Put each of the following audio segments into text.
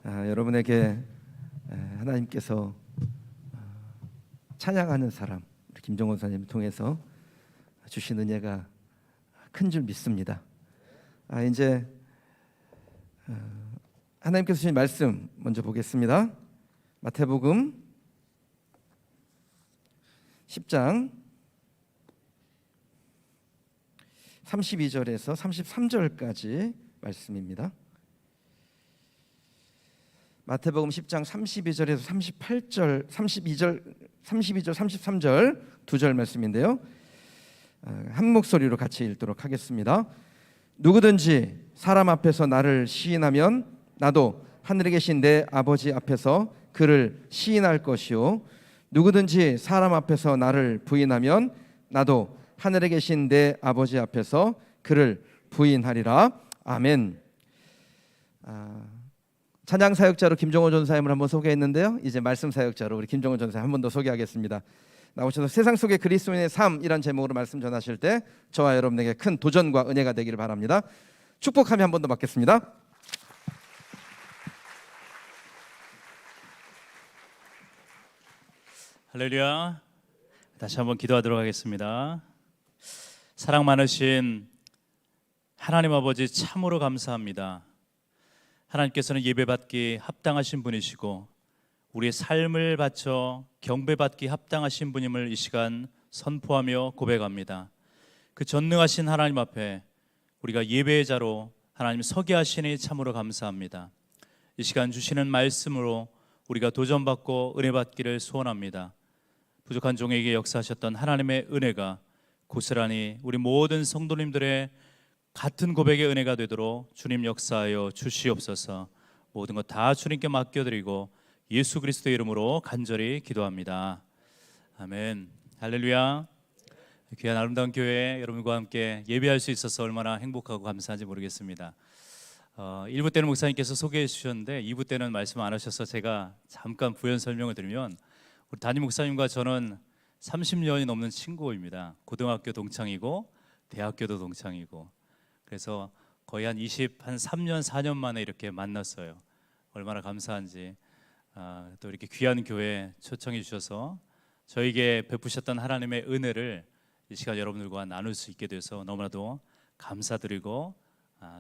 여러분에게 하나님께서 찬양하는 사람 김정원 선생님을 통해서 주신 은혜가 큰 줄 믿습니다. 이제 하나님께서 주신 말씀 먼저 보겠습니다. 마태복음 10장 32절에서 33절까지 말씀입니다. 마태복음 10장 32절에서 38절, 32절, 33절 두 절 말씀인데요. 한 목소리로 같이 읽도록 하겠습니다. 누구든지 사람 앞에서 나를 시인하면 나도 하늘에 계신 내 아버지 앞에서 그를 시인할 것이요, 누구든지 사람 앞에서 나를 부인하면 나도 하늘에 계신 내 아버지 앞에서 그를 부인하리라. 아멘. 찬양 사역자로 김정호 전사님을 한번 소개했는데요. 이제 말씀 사역자로 우리 김정호 전사님 한 번 더 소개하겠습니다. 나오셔서 세상 속의 그리스도인의 삶이란 제목으로 말씀 전하실 때 저와 여러분에게 큰 도전과 은혜가 되기를 바랍니다. 축복하며 한 번 더 받겠습니다. 할렐루야. 다시 한번 기도하도록 하겠습니다. 사랑 많으신 하나님 아버지, 참으로 감사합니다. 하나님께서는 예배받기 합당하신 분이시고 우리의 삶을 바쳐 경배받기 합당하신 분임을 이 시간 선포하며 고백합니다. 그 전능하신 하나님 앞에 우리가 예배의 자로 하나님 서게 하시니 참으로 감사합니다. 이 시간 주시는 말씀으로 우리가 도전받고 은혜받기를 소원합니다. 부족한 종에게 역사하셨던 하나님의 은혜가 고스란히 우리 모든 성도님들의 같은 고백의 은혜가 되도록 주님 역사하여 주시옵소서. 모든 것 다 주님께 맡겨드리고 예수 그리스도의 이름으로 간절히 기도합니다. 아멘. 할렐루야. 귀한 아름다운 교회 여러분과 함께 예배할 수 있어서 얼마나 행복하고 감사한지 모르겠습니다. 1부 때는 목사님께서 소개해 주셨는데 2부 때는 말씀 안 하셔서 제가 잠깐 부연 설명을 드리면, 우리 담임 목사님과 저는 30년이 넘는 친구입니다. 고등학교 동창이고 대학교도 동창이고, 그래서 거의 한 3년 4년 만에 이렇게 만났어요. 얼마나 감사한지. 또 이렇게 귀한 교회 초청해 주셔서 저에게 베푸셨던 하나님의 은혜를 이 시간 여러분들과 나눌 수 있게 돼서 너무나도 감사드리고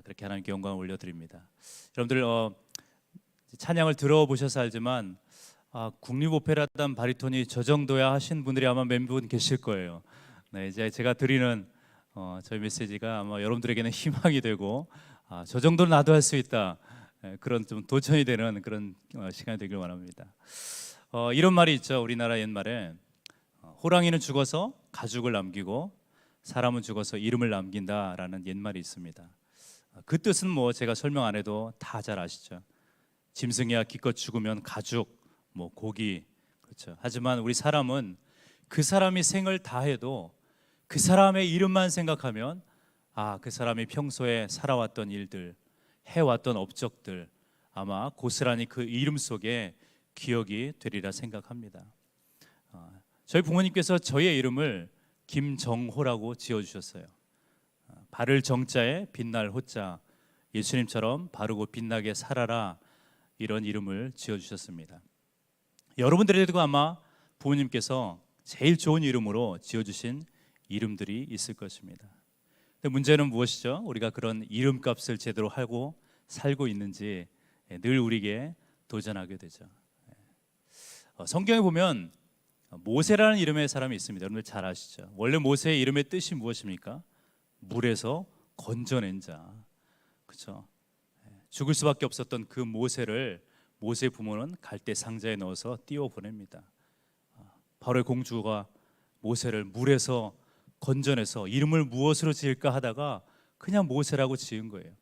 그렇게 하나님께 영광을 올려드립니다. 여러분들 찬양을 들어보셔서 알지만 국립오페라단 바리톤이 저 정도야 하신 분들이 아마 몇 분 계실 거예요. 네, 이제 제가 드리는 저희 메시지가 아마 여러분들에게는 희망이 되고 저 정도는 나도 할 수 있다, 그런 좀 도전이 되는 그런 시간이 되길 원합니다. 이런 말이 있죠. 우리나라 옛말에 호랑이는 죽어서 가죽을 남기고 사람은 죽어서 이름을 남긴다라는 옛말이 있습니다. 그 뜻은 뭐 제가 설명 안 해도 다 잘 아시죠. 짐승이야 기껏 죽으면 가죽, 뭐 고기, 그렇죠. 하지만 우리 사람은 그 사람이 생을 다해도 그 사람의 이름만 생각하면 그 사람이 평소에 살아왔던 일들, 해왔던 업적들 아마 고스란히 그 이름 속에 기억이 되리라 생각합니다. 저희 부모님께서 저의 이름을 김정호라고 지어주셨어요. 바를 정자에 빛날 호자, 예수님처럼 바르고 빛나게 살아라, 이런 이름을 지어주셨습니다. 여러분들에게도 아마 부모님께서 제일 좋은 이름으로 지어주신 이름들이 있을 것입니다. 근데 문제는 무엇이죠? 우리가 그런 이름값을 제대로 하고 살고 있는지 늘 우리에게 도전하게 되죠. 성경에 보면 모세라는 이름의 사람이 있습니다. 여러분들 잘 아시죠? 원래 모세의 이름의 뜻이 무엇입니까? 물에서 건져낸 자, 그렇죠? 죽을 수밖에 없었던 그 모세를 모세의 부모는 갈대 상자에 넣어서 띄워 보냅니다. 바로의 공주가 모세를 물에서 건져내서 이름을 무엇으로 지을까 하다가 그냥 모세라고 지은 거예요.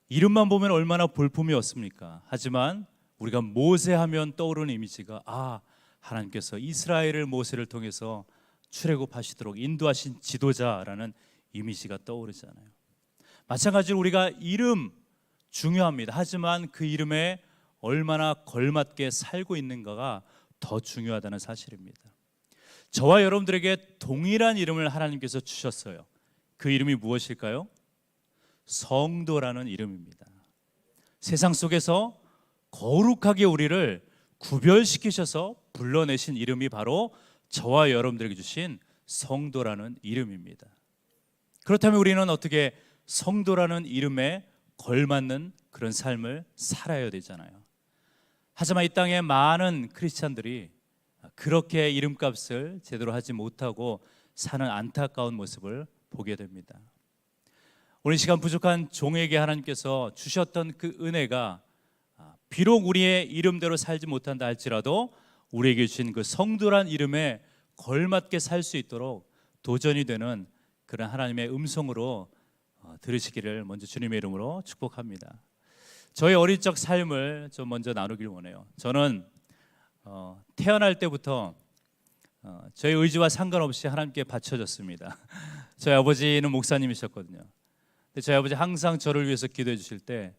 이름만 보면 얼마나 볼품이 없습니까? 하지만 우리가 모세하면 떠오르는 이미지가 하나님께서 이스라엘을 모세를 통해서 출애굽하시도록 인도하신 지도자라는 이미지가 떠오르잖아요. 마찬가지로 우리가 이름 중요합니다. 하지만 그 이름에 얼마나 걸맞게 살고 있는가가 더 중요하다는 사실입니다. 저와 여러분들에게 동일한 이름을 하나님께서 주셨어요. 그 이름이 무엇일까요? 성도라는 이름입니다. 세상 속에서 거룩하게 우리를 구별시키셔서 불러내신 이름이 바로 저와 여러분들에게 주신 성도라는 이름입니다. 그렇다면 우리는 어떻게 성도라는 이름에 걸맞는 그런 삶을 살아야 되잖아요. 하지만 이 땅에 많은 크리스찬들이 그렇게 이름값을 제대로 하지 못하고 사는 안타까운 모습을 보게 됩니다. 오늘 시간 부족한 종에게 하나님께서 주셨던 그 은혜가 비록 우리의 이름대로 살지 못한다 할지라도 우리에게 주신 그 성도란 이름에 걸맞게 살 수 있도록 도전이 되는 그런 하나님의 음성으로 들으시기를 먼저 주님의 이름으로 축복합니다. 저의 어린 적 삶을 좀 먼저 나누길 원해요. 저는 태어날 때부터 저의 의지와 상관없이 하나님께 바쳐졌습니다. 저희 아버지는 목사님이셨거든요. 근데 저희 아버지 항상 저를 위해서 기도해 주실 때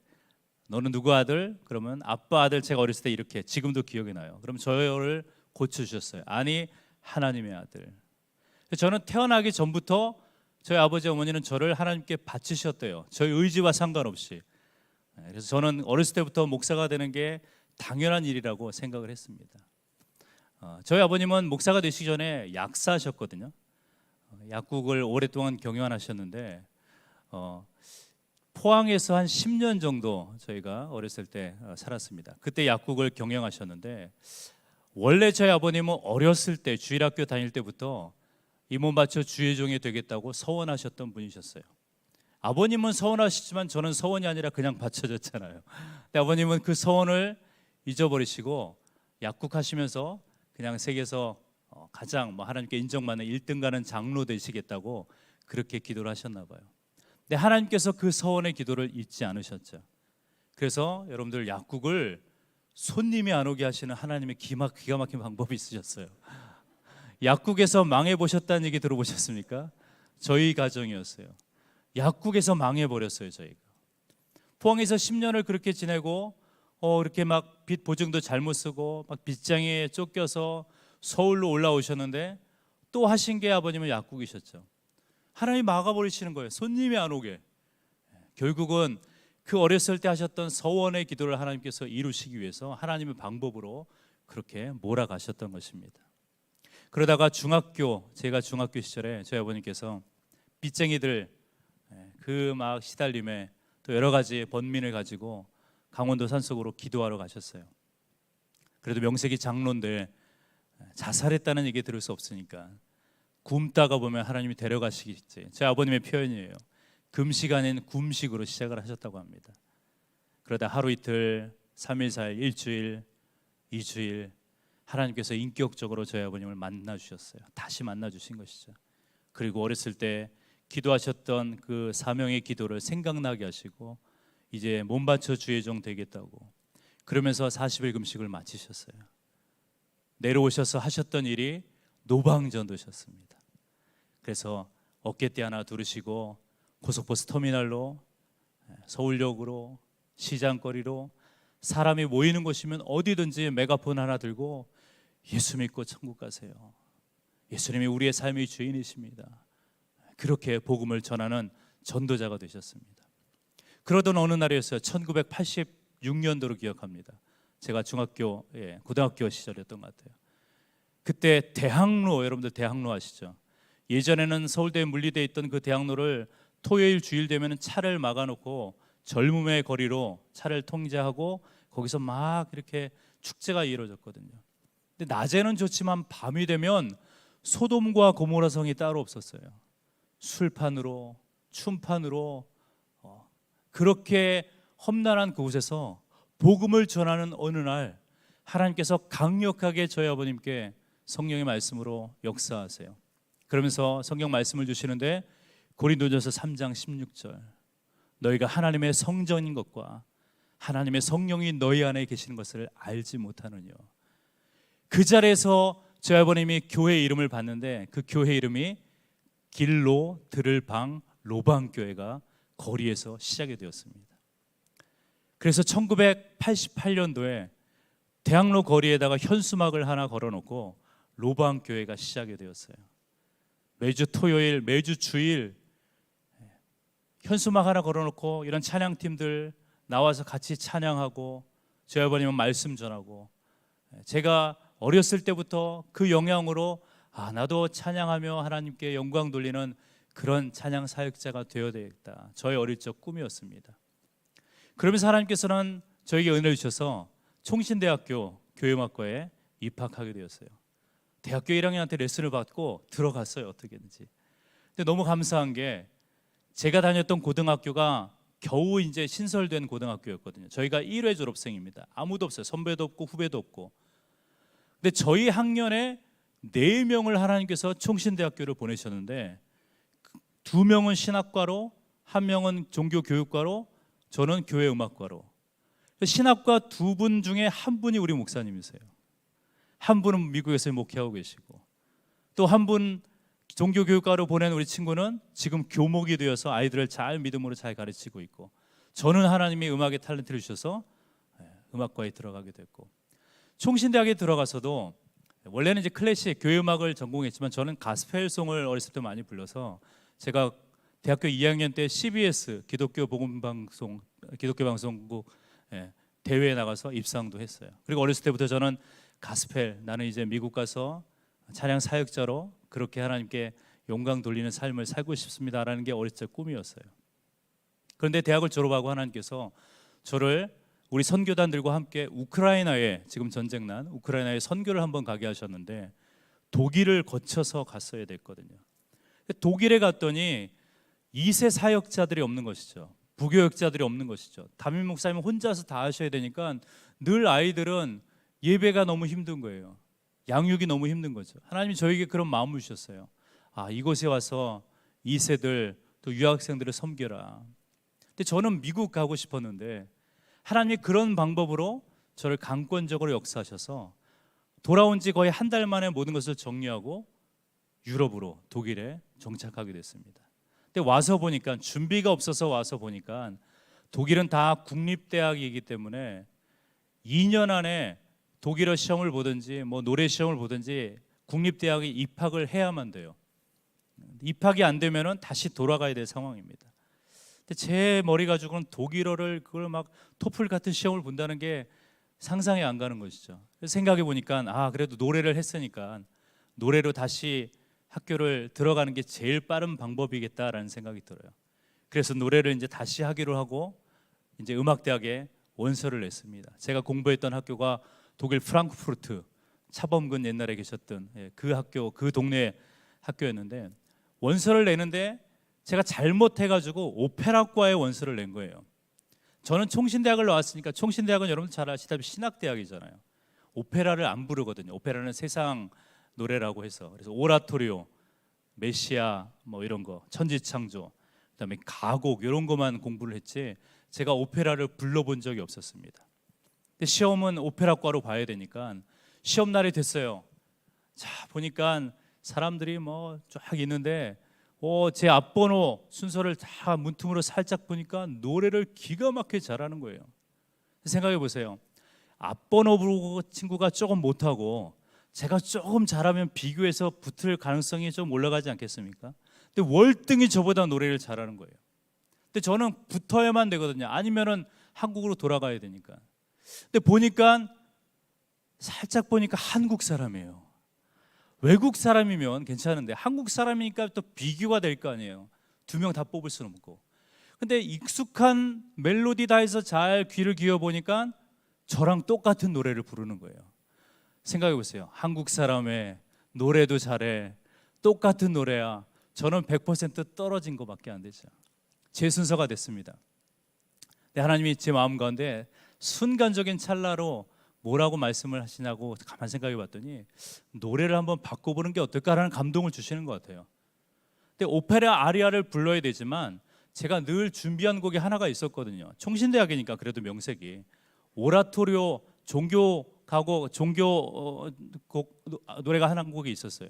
너는 누구 아들? 그러면 아빠 아들. 제가 어렸을 때 이렇게 지금도 기억이 나요. 그럼 저를 고쳐주셨어요. 아니 하나님의 아들. 저는 태어나기 전부터 저희 아버지 어머니는 저를 하나님께 바치셨대요. 저희 의지와 상관없이. 그래서 저는 어렸을 때부터 목사가 되는 게 당연한 일이라고 생각을 했습니다. 저희 아버님은 목사가 되시기 전에 약사셨거든요. 약국을 오랫동안 경영하셨는데 포항에서 한 10년 정도 저희가 어렸을 때 살았습니다. 그때 약국을 경영하셨는데 원래 저희 아버님은 어렸을 때 주일학교 다닐 때부터 이 몸 바쳐 주의 종이 되겠다고 서원하셨던 분이셨어요. 아버님은 서원하시지만 저는 서원이 아니라 그냥 바쳐졌잖아요. 근데 아버님은 그 서원을 잊어버리시고 약국하시면서 그냥 세계에서 가장 하나님께 인정받는 1등 가는 장로 되시겠다고 그렇게 기도를 하셨나 봐요. 근데 하나님께서 그 서원의 기도를 잊지 않으셨죠. 그래서 여러분들 약국을 손님이 안 오게 하시는 하나님의 기가 막힌 방법이 있으셨어요. 약국에서 망해보셨다는 얘기 들어보셨습니까? 저희 가정이었어요. 약국에서 망해버렸어요. 저희가 포항에서 10년을 그렇게 지내고 이렇게 막 빚 보증도 잘못 쓰고 막 빚장에 쫓겨서 서울로 올라오셨는데 또 하신 게 아버님은 약국이셨죠. 하나님이 막아버리시는 거예요. 손님이 안 오게. 결국은 그 어렸을 때 하셨던 서원의 기도를 하나님께서 이루시기 위해서 하나님의 방법으로 그렇게 몰아가셨던 것입니다. 그러다가 제가 중학교 시절에 저희 아버님께서 빚쟁이들 그 막 시달림에 또 여러 가지 번민을 가지고 강원도 산속으로 기도하러 가셨어요. 그래도 명색이 장로인데 자살했다는 얘기 들을 수 없으니까 굶다가 보면 하나님이 데려가시겠지. 제 아버님의 표현이에요. 금식 아닌 굶식으로 시작을 하셨다고 합니다. 그러다 하루 이틀, 3일, 4일, 일주일, 2주일 하나님께서 인격적으로 저희 아버님을 만나주셨어요. 다시 만나주신 것이죠. 그리고 어렸을 때 기도하셨던 그 사명의 기도를 생각나게 하시고 이제 몸 바쳐 주의 종 되겠다고 그러면서 40일 금식을 마치셨어요. 내려오셔서 하셨던 일이 노방전도셨습니다. 그래서 어깨띠 하나 두르시고 고속버스 터미널로 서울역으로 시장거리로 사람이 모이는 곳이면 어디든지 메가폰 하나 들고 예수 믿고 천국 가세요. 예수님이 우리의 삶의 주인이십니다. 그렇게 복음을 전하는 전도자가 되셨습니다. 그러던 어느 날이었어요. 1986년도로 기억합니다. 제가 고등학교 시절이었던 것 같아요. 그때 대학로, 여러분들 대학로 아시죠? 예전에는 서울대에 물리되어 있던 그 대학로를 토요일 주일 되면 차를 막아놓고 젊음의 거리로 차를 통제하고 거기서 막 이렇게 축제가 이루어졌거든요. 근데 낮에는 좋지만 밤이 되면 소돔과 고모라 성이 따로 없었어요. 술판으로 춤판으로 그렇게 험난한 그곳에서 복음을 전하는 어느 날 하나님께서 강력하게 저희 아버님께 성령의 말씀으로 역사하세요. 그러면서 성경 말씀을 주시는데 고린도전서 3장 16절 너희가 하나님의 성전인 것과 하나님의 성령이 너희 안에 계시는 것을 알지 못하느냐. 그 자리에서 저희 아버님이 교회 이름을 봤는데 그 교회 이름이 길로 들을 방 로방교회가 거리에서 시작이 되었습니다. 그래서 1988년도에 대학로 거리에다가 현수막을 하나 걸어놓고 로방교회가 시작이 되었어요. 매주 토요일, 매주 주일 현수막 하나 걸어놓고 이런 찬양팀들 나와서 같이 찬양하고 저희 아버님은 말씀 전하고, 제가 어렸을 때부터 그 영향으로 나도 찬양하며 하나님께 영광 돌리는 그런 찬양 사역자가 되어야 되겠다. 저의 어릴 적 꿈이었습니다. 그러면서 하나님께서는 저에게 은혜를 주셔서 총신대학교 교회음악과에 입학하게 되었어요. 대학교 1학년한테 레슨을 받고 들어갔어요. 어떻게든지. 근데 너무 감사한 게 제가 다녔던 고등학교가 겨우 이제 신설된 고등학교였거든요. 저희가 1회 졸업생입니다. 아무도 없어요. 선배도 없고 후배도 없고. 근데 저희 학년에 4명을 하나님께서 총신대학교를 보내셨는데 2명은 신학과로, 1명은 종교교육과로, 저는 교회음악과로. 신학과 2분 중에 1분이 우리 목사님이세요. 1분은 미국에서 목회하고 계시고, 또 1분 종교교육과로 보낸 우리 친구는 지금 교목이 되어서 아이들을 잘 믿음으로 잘 가르치고 있고, 저는 하나님이 음악의 탤런트를 주셔서 음악과에 들어가게 됐고, 총신대학에 들어가서도 원래는 이제 클래식 교회음악을 전공했지만 저는 가스펠송을 어렸을 때 많이 불러서 제가 대학교 2학년 때 CBS 기독교 복음방송 기독교 방송국 대회에 나가서 입상도 했어요. 그리고 어렸을 때부터 저는 가스펠, 나는 이제 미국 가서 찬양 사역자로 그렇게 하나님께 영광 돌리는 삶을 살고 싶습니다라는 게 어렸을 때 꿈이었어요. 그런데 대학을 졸업하고 하나님께서 저를 우리 선교단들과 함께 우크라이나에, 지금 전쟁 난 우크라이나에 선교를 한번 가게 하셨는데 독일을 거쳐서 갔어야 됐거든요. 독일에 갔더니 2세 사역자들이 없는 것이죠. 부교역자들이 없는 것이죠. 담임 목사님 혼자서 다 하셔야 되니까 늘 아이들은 예배가 너무 힘든 거예요. 양육이 너무 힘든 거죠. 하나님이 저에게 그런 마음을 주셨어요. 이곳에 와서 2세들 또 유학생들을 섬겨라. 근데 저는 미국 가고 싶었는데 하나님이 그런 방법으로 저를 강권적으로 역사하셔서 돌아온 지 거의 한 달 만에 모든 것을 정리하고 유럽으로, 독일에 정착하게 됐습니다. 근데 와서 보니까, 준비가 없어서 와서 보니까 독일은 다 국립대학이기 때문에 2년 안에 독일어 시험을 보든지 뭐 노래 시험을 보든지 국립대학에 입학을 해야만 돼요. 입학이 안 되면은 다시 돌아가야 될 상황입니다. 근데 제 머리 가지고는 독일어를 그걸 막 토플 같은 시험을 본다는 게 상상이 안 가는 것이죠. 그래서 생각해 보니까 그래도 노래를 했으니까 노래로 다시 학교를 들어가는 게 제일 빠른 방법이겠다라는 생각이 들어요. 그래서 노래를 이제 다시 하기로 하고 이제 음악대학에 원서를 냈습니다. 제가 공부했던 학교가 독일 프랑크푸르트, 차범근 옛날에 계셨던 그 학교, 그 동네 학교였는데 원서를 내는데 제가 잘못해가지고 오페라과에 원서를 낸 거예요. 저는 총신대학을 나왔으니까, 총신대학은 여러분 잘 아시다시피 신학대학이잖아요. 오페라를 안 부르거든요. 오페라는 세상 노래라고 해서. 그래서 오라토리오, 메시아 뭐 이런 거, 천지창조, 그다음에 가곡 이런 것만 공부를 했지 제가 오페라를 불러본 적이 없었습니다. 근데 시험은 오페라과로 봐야 되니까 시험 날이 됐어요. 자, 보니까 사람들이 뭐 쫙 있는데 제 앞번호 순서를 다 문틈으로 살짝 보니까 노래를 기가 막히게 잘하는 거예요. 생각해 보세요. 앞번호 부르고 친구가 조금 못하고 제가 조금 잘하면 비교해서 붙을 가능성이 좀 올라가지 않겠습니까? 근데 월등히 저보다 노래를 잘하는 거예요. 근데 저는 붙어야만 되거든요. 아니면은 한국으로 돌아가야 되니까. 근데 보니까 살짝 보니까 한국 사람이에요. 외국 사람이면 괜찮은데 한국 사람이니까 또 비교가 될 거 아니에요. 2명 다 뽑을 수는 없고. 근데 익숙한 멜로디 다 해서 잘 귀를 기울여 보니까 저랑 똑같은 노래를 부르는 거예요. 생각해 보세요. 한국 사람의 노래도 잘해, 똑같은 노래야. 저는 100% 떨어진 것밖에 안 되죠. 제 순서가 됐습니다. 근데 하나님이 제 마음 가운데 순간적인 찰나로 뭐라고 말씀을 하시냐고 가만 생각해 봤더니 노래를 한번 바꿔보는 게 어떨까라는 감동을 주시는 것 같아요. 근데 오페라 아리아를 불러야 되지만 제가 늘 준비한 곡이 하나가 있었거든요. 총신대학이니까 그래도 명색이 오라토리오 종교 곡 노래가 하나 곡이 있었어요.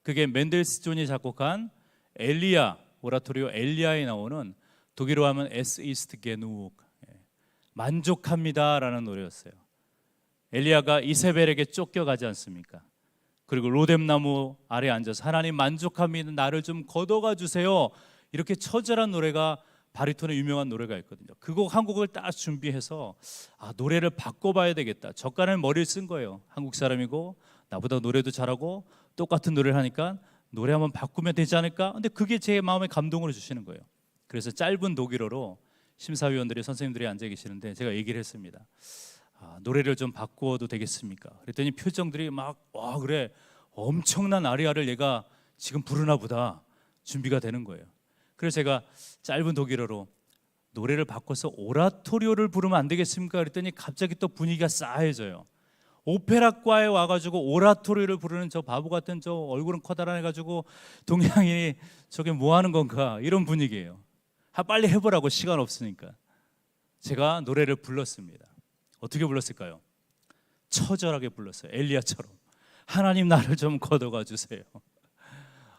그게 맨델스존이 작곡한 엘리야, 오라토리오 엘리야에 나오는 독일어 하면 Es ist genug, 만족합니다라는 노래였어요. 엘리야가 이세벨에게 쫓겨가지 않습니까? 그리고 로뎀나무 아래 앉아서 하나님 만족합니다, 나를 좀 걷어가 주세요, 이렇게 처절한 노래가 바리톤의 유명한 노래가 있거든요. 그 곡 한 곡을 딱 준비해서 노래를 바꿔봐야 되겠다. 저간을 머리를 쓴 거예요. 한국 사람이고 나보다 노래도 잘하고 똑같은 노래를 하니까 노래 한번 바꾸면 되지 않을까? 근데 그게 제 마음에 감동을 주시는 거예요. 그래서 짧은 독일어로 심사위원들이 선생님들이 앉아 계시는데 제가 얘기를 했습니다. 노래를 좀 바꾸어도 되겠습니까? 그랬더니 표정들이 막 와 그래 엄청난 아리아를 얘가 지금 부르나 보다 준비가 되는 거예요. 그래서 제가 짧은 독일어로 노래를 바꿔서 오라토리오를 부르면 안 되겠습니까? 그랬더니 갑자기 또 분위기가 싸해져요. 오페라과에 와가지고 오라토리오를 부르는 저 바보 같은 저 얼굴은 커다란 해가지고 동양인이 저게 뭐 하는 건가 이런 분위기예요. 빨리 해보라고 시간 없으니까 제가 노래를 불렀습니다. 어떻게 불렀을까요? 처절하게 불렀어요. 엘리야처럼 하나님 나를 좀 걷어가 주세요.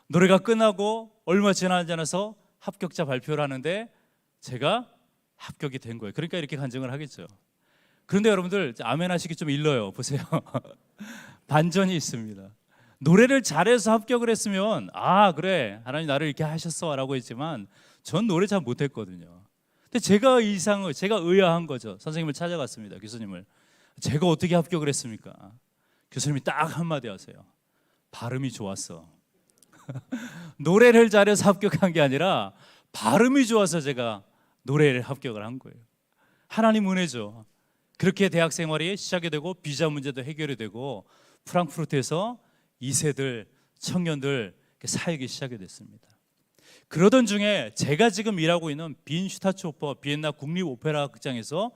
노래가 끝나고 얼마 지나지 않아서 합격자 발표를 하는데 제가 합격이 된 거예요. 그러니까 이렇게 간증을 하겠죠. 그런데 여러분들 아멘 하시기 좀 일러요. 보세요. 반전이 있습니다. 노래를 잘해서 합격을 했으면 그래 하나님 나를 이렇게 하셨어 라고 했지만 전 노래 잘 못했거든요. 근데 제가 의아한 거죠. 선생님을 찾아갔습니다. 교수님을. 제가 어떻게 합격을 했습니까? 교수님이 딱 한마디 하세요. 발음이 좋았어. 노래를 잘해서 합격한 게 아니라 발음이 좋아서 제가 노래를 합격을 한 거예요. 하나님 은혜죠. 그렇게 대학 생활이 시작이 되고 비자 문제도 해결이 되고 프랑크푸르트에서 2세들 청년들 사역이 시작이 됐습니다. 그러던 중에 제가 지금 일하고 있는 빈 슈타츠오퍼 비엔나 국립오페라 극장에서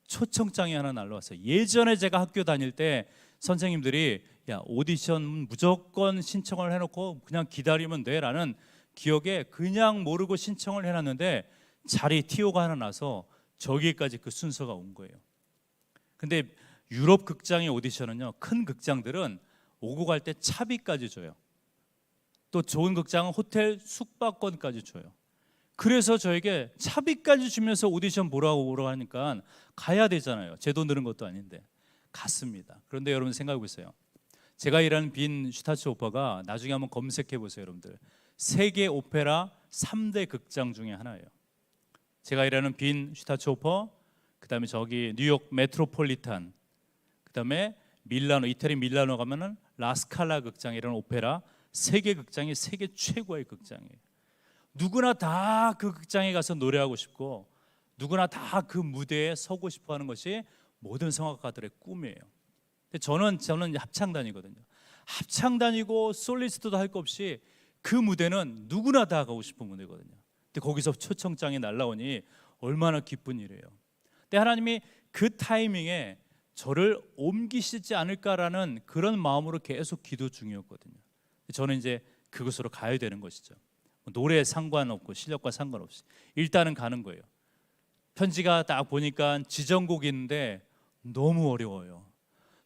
초청장이 하나 날라왔어요. 예전에 제가 학교 다닐 때 선생님들이 야 오디션 무조건 신청을 해놓고 그냥 기다리면 돼라는 기억에 그냥 모르고 신청을 해놨는데 자리 TO가 하나 나서 저기까지 그 순서가 온 거예요. 근데 유럽 극장의 오디션은요, 큰 극장들은 오고 갈 때 차비까지 줘요. 또 좋은 극장은 호텔 숙박권까지 줘요. 그래서 저에게 차비까지 주면서 오디션 보라고 하니까 가야 되잖아요. 제 돈 드는 것도 아닌데 갔습니다. 그런데 여러분 생각해 보세요. 제가 일하는 빈 슈타츠오퍼가 나중에 한번 검색해 보세요, 여러분들. 세계 오페라 3대 극장 중에 하나예요. 제가 일하는 빈 슈타츠오퍼, 그다음에 저기 뉴욕 메트로폴리탄, 그다음에 밀라노, 이태리 밀라노 가면은 라스칼라 극장이라는 오페라 세계 극장이 세계 최고의 극장이에요. 누구나 다 그 극장에 가서 노래하고 싶고 누구나 다 그 무대에 서고 싶어 하는 것이 모든 성악가들의 꿈이에요. 근데 저는 합창단이거든요. 합창단이고 솔리스트도 할 거 없이 그 무대는 누구나 다 가고 싶은 무대거든요. 근데 거기서 초청장이 날라오니 얼마나 기쁜 일이에요. 근데 하나님이 그 타이밍에 저를 옮기시지 않을까라는 그런 마음으로 계속 기도 중이었거든요. 저는 이제 그곳으로 가야 되는 것이죠. 노래에 상관없고 실력과 상관없이 일단은 가는 거예요. 편지가 딱 보니까 지정곡이 있는데 너무 어려워요.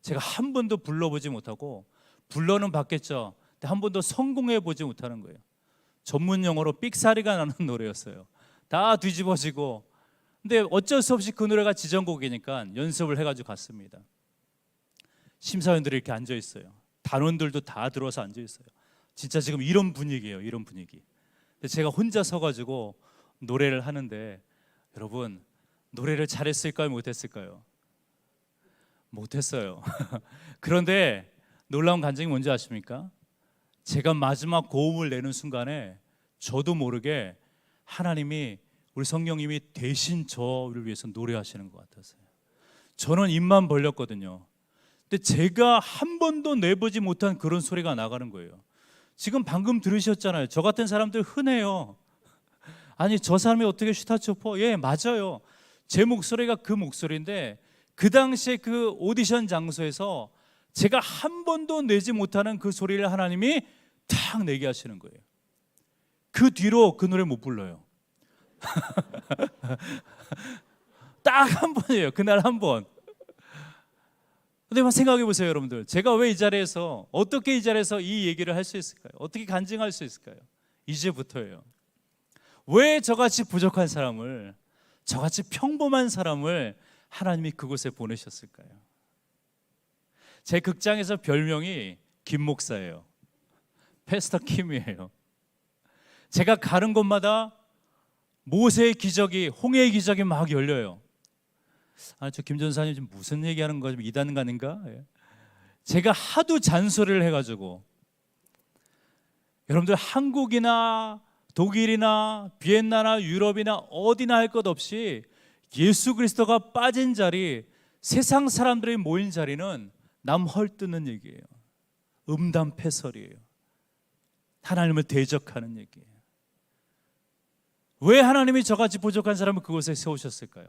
제가 한 번도 불러보지 못하고 불러는 봤겠죠. 근데 한 번도 성공해 보지 못하는 거예요. 전문 용어로 삑사리가 나는 노래였어요. 다 뒤집어지고. 근데 어쩔 수 없이 그 노래가 지정곡이니까 연습을 해가지고 갔습니다. 심사위원들이 이렇게 앉아 있어요. 단원들도 다 들어와서 앉아 있어요. 진짜 지금 이런 분위기예요. 이런 분위기. 근데 제가 혼자 서가지고 노래를 하는데 여러분 노래를 잘했을까요? 못했을까요? 못했어요. 그런데 놀라운 감정이 뭔지 아십니까? 제가 마지막 고음을 내는 순간에 저도 모르게 하나님이 우리 성령님이 대신 저를 위해서 노래하시는 것 같았어요. 저는 입만 벌렸거든요. 근데 제가 한 번도 내보지 못한 그런 소리가 나가는 거예요. 지금 방금 들으셨잖아요. 저 같은 사람들 흔해요. 아니 저 사람이 어떻게 슈타츠오퍼? 예 맞아요. 제 목소리가 그 목소리인데 그 당시에 그 오디션 장소에서 제가 한 번도 내지 못하는 그 소리를 하나님이 탁 내게 하시는 거예요. 그 뒤로 그 노래 못 불러요. 딱 한 번이에요. 그날 한 번. 근데 한번 생각해 보세요, 여러분들. 제가 왜 이 자리에서 어떻게 이 자리에서 이 얘기를 할 수 있을까요? 어떻게 간증할 수 있을까요? 이제부터예요. 왜 저같이 부족한 사람을, 저같이 평범한 사람을 하나님이 그곳에 보내셨을까요? 제 극장에서 별명이 김 목사예요. 패스터 킴이에요. 제가 가는 곳마다 모세의 기적이, 홍해의 기적이 막 열려요. 저 김 전사님 지금 무슨 얘기하는 거죠? 이단간인가? 제가 하도 잔소리를 해가지고, 여러분들 한국이나 독일이나 비엔나나 유럽이나 어디나 할 것 없이 예수 그리스도가 빠진 자리, 세상 사람들이 모인 자리는 남 헐뜯는 얘기예요. 음담패설이에요. 하나님을 대적하는 얘기예요. 왜 하나님이 저같이 부족한 사람을 그곳에 세우셨을까요?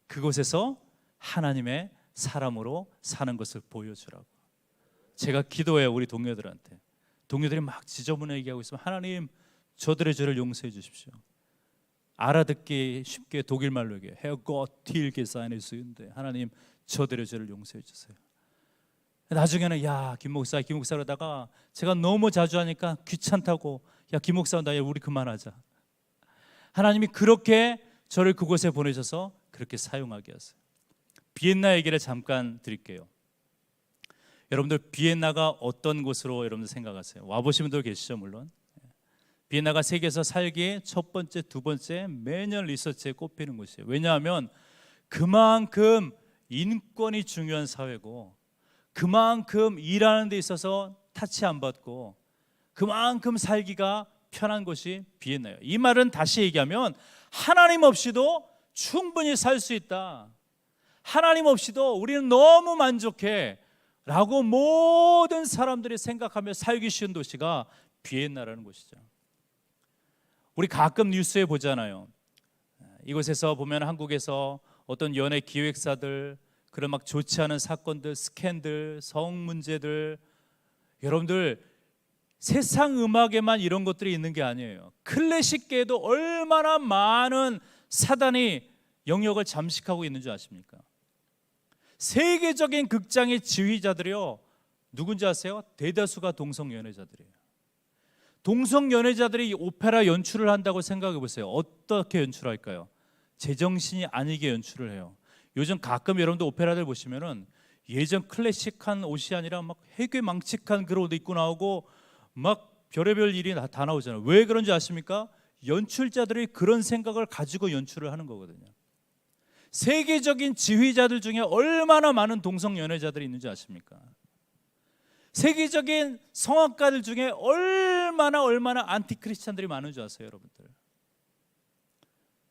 그곳에서 하나님의 사람으로 사는 것을 보여주라고. 제가 기도해요, 우리 동료들한테. 동료들이 막 지저분하게 얘기하고 있으면 하나님 저들의 죄를 용서해 주십시오. 알아듣기 쉽게 독일말로 얘기해요. Herr Gott, tilge seine Sünde. 하나님 저들의 죄를 용서해 주세요. 나중에는 야 김 목사 그러다가 제가 너무 자주 하니까 귀찮다고, 야 김 목사 나 우리 그만하자. 하나님이 그렇게 저를 그곳에 보내셔서 그렇게 사용하게 하세요. 비엔나 얘기를 잠깐 드릴게요. 여러분들 비엔나가 어떤 곳으로 여러분들 생각하세요? 와보신 분들 계시죠? 물론 비엔나가 세계에서 살기 첫 번째, 두 번째 매년 리서치에 꼽히는 곳이에요. 왜냐하면 그만큼 인권이 중요한 사회고, 그만큼 일하는 데 있어서 타치 안 받고, 그만큼 살기가 편한 곳이 비엔나예요. 이 말은 다시 얘기하면 하나님 없이도 충분히 살 수 있다, 하나님 없이도 우리는 너무 만족해 라고 모든 사람들이 생각하며 살기 쉬운 도시가 비엔나라는 곳이죠. 우리 가끔 뉴스에 보잖아요. 이곳에서 보면 한국에서 어떤 연예 기획사들, 그런 막 좋지 않은 사건들, 스캔들, 성 문제들, 여러분들 세상 음악에만 이런 것들이 있는 게 아니에요. 클래식계에도 얼마나 많은 사단이 영역을 잠식하고 있는 줄 아십니까? 세계적인 극장의 지휘자들이요, 누군지 아세요? 대다수가 동성연애자들이에요. 동성연애자들이 오페라 연출을 한다고 생각해 보세요. 어떻게 연출할까요? 제정신이 아니게 연출을 해요. 요즘 가끔 여러분들 오페라들 보시면은 예전 클래식한 옷이 아니라 막 해괴 망측한 그런 옷 입고 나오고 막 별의별 일이 다 나오잖아요. 왜 그런지 아십니까? 연출자들이 그런 생각을 가지고 연출을 하는 거거든요. 세계적인 지휘자들 중에 얼마나 많은 동성 연애자들이 있는지 아십니까? 세계적인 성악가들 중에 얼마나 안티크리스찬들이 많은 줄 아세요, 여러분들?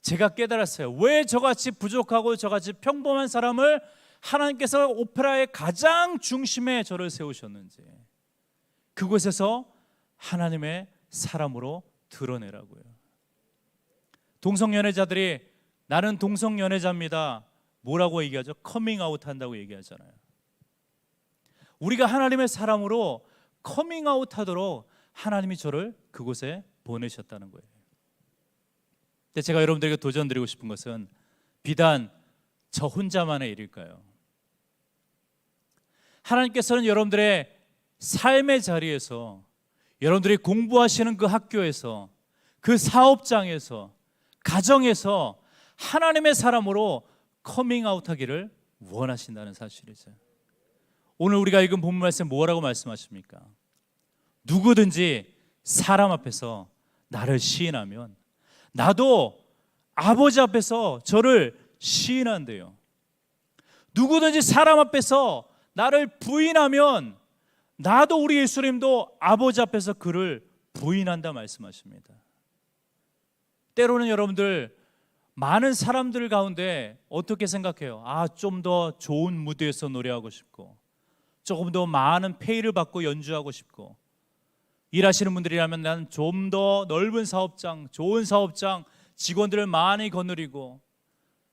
제가 깨달았어요. 왜 저같이 부족하고 저같이 평범한 사람을 하나님께서 오페라의 가장 중심에 저를 세우셨는지, 그곳에서 하나님의 사람으로 드러내라고요. 동성연애자들이 나는 동성연애자입니다, 뭐라고 얘기하죠? 커밍아웃 한다고 얘기하잖아요. 우리가 하나님의 사람으로 커밍아웃 하도록 하나님이 저를 그곳에 보내셨다는 거예요. 근데 제가 여러분들에게 도전드리고 싶은 것은 비단 저 혼자만의 일일까요? 하나님께서는 여러분들의 삶의 자리에서, 여러분들이 공부하시는 그 학교에서, 그 사업장에서, 가정에서 하나님의 사람으로 커밍아웃 하기를 원하신다는 사실이죠. 오늘 우리가 읽은 본문 말씀 뭐라고 말씀하십니까? 누구든지 사람 앞에서 나를 시인하면 나도 아버지 앞에서 저를 시인한대요. 누구든지 사람 앞에서 나를 부인하면 나도, 우리 예수님도 아버지 앞에서 그를 부인한다 말씀하십니다. 때로는 여러분들 많은 사람들 가운데 어떻게 생각해요? 좀 더 좋은 무대에서 노래하고 싶고, 조금 더 많은 페이를 받고 연주하고 싶고, 일하시는 분들이라면 나는 좀 더 넓은 사업장, 좋은 사업장, 직원들을 많이 거느리고,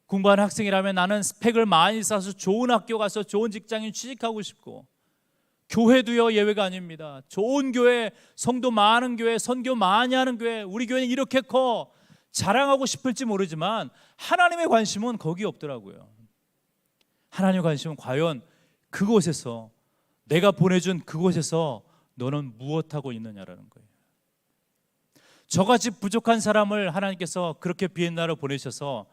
공부하는 학생이라면 나는 스펙을 많이 쌓아서 좋은 학교 가서 좋은 직장에 취직하고 싶고, 교회도요 예외가 아닙니다. 좋은 교회, 성도 많은 교회, 선교 많이 하는 교회, 우리 교회는 이렇게 커 자랑하고 싶을지 모르지만 하나님의 관심은 거기 없더라고요. 하나님의 관심은 과연 그곳에서, 내가 보내준 그곳에서 너는 무엇하고 있느냐라는 거예요. 저같이 부족한 사람을 하나님께서 그렇게 비엔나로 보내셔서